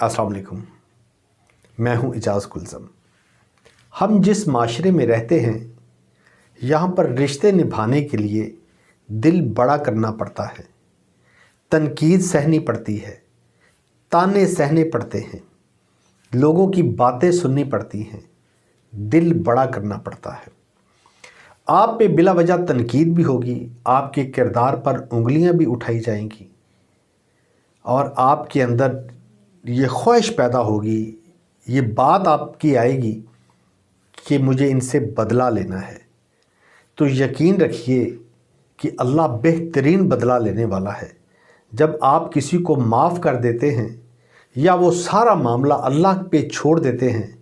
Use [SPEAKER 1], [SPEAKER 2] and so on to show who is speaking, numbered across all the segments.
[SPEAKER 1] अस्सलाम वालेकुम। मैं हूं इजाज़ कुलसम। हम जिस माशरे में रहते हैं यहाँ पर रिश्ते निभाने के लिए दिल बड़ा करना पड़ता है, तनकीद सहनी पड़ती है, ताने सहने पड़ते हैं, लोगों की बातें सुननी पड़ती हैं, दिल बड़ा करना पड़ता है। आप पे बिला वजह तनकीद भी होगी, आपके किरदार पर उंगलियां भी उठाई जाएंगी और आपके अंदर ये ख्वाहिश पैदा होगी, ये बात आपकी आएगी कि मुझे इनसे बदला लेना है। तो यकीन रखिए कि अल्लाह बेहतरीन बदला लेने वाला है। जब आप किसी को माफ़ कर देते हैं या वो सारा मामला अल्लाह पे छोड़ देते हैं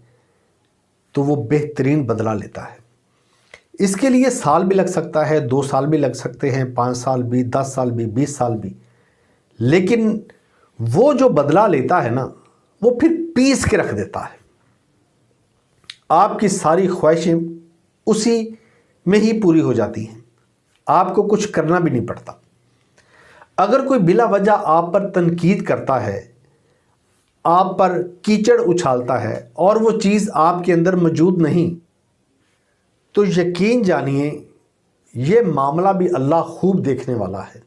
[SPEAKER 1] तो वो बेहतरीन बदला लेता है। इसके लिए साल भी लग सकता है, 2 साल भी लग सकते हैं, 5 साल भी, 10 साल भी, 20 साल भी, लेकिन वो जो बदला लेता है ना, वो फिर पीस के रख देता है। आपकी सारी ख्वाहिशें उसी में ही पूरी हो जाती हैं, आपको कुछ करना भी नहीं पड़ता। अगर कोई बिला वजह आप पर तनकीद करता है, आप पर कीचड़ उछालता है और वो चीज़ आपके अंदर मौजूद नहीं, तो यकीन जानिए ये मामला भी अल्लाह खूब देखने वाला है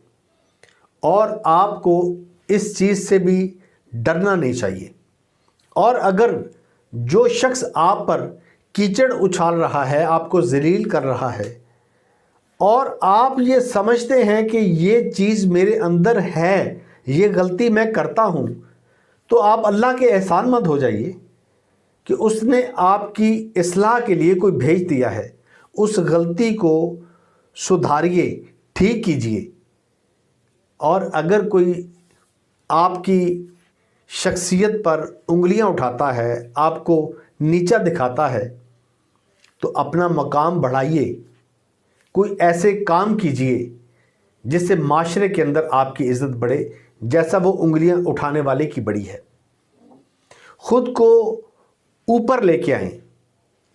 [SPEAKER 1] और आपको इस चीज़ से भी डरना नहीं चाहिए। और अगर जो शख्स आप पर कीचड़ उछाल रहा है, आपको ज़लील कर रहा है और आप ये समझते हैं कि ये चीज़ मेरे अंदर है, ये गलती मैं करता हूँ, तो आप अल्लाह के एहसानमंद हो जाइए कि उसने आपकी इस्लाह के लिए कोई भेज दिया है। उस गलती को सुधारिए, ठीक कीजिए। और अगर कोई आपकी शख्सियत पर उंगलियां उठाता है, आपको नीचा दिखाता है, तो अपना मकाम बढ़ाइए, कोई ऐसे काम कीजिए जिससे माशरे के अंदर आपकी इज़्ज़त बढ़े, जैसा वो उंगलियां उठाने वाले की बड़ी है। ख़ुद को ऊपर लेके आएं,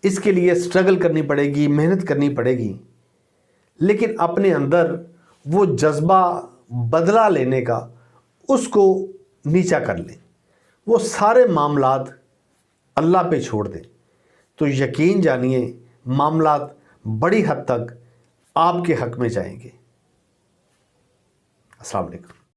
[SPEAKER 1] इसके लिए स्ट्रगल करनी पड़ेगी, मेहनत करनी पड़ेगी, लेकिन अपने अंदर वो जज्बा बदला लेने का, उसको नीचा कर लें, वो सारे मामलात अल्लाह पे छोड़ दें, तो यकीन जानिए मामलात बड़ी हद तक आपके हक़ में जाएंगे। अस्सलाम वालेकुम।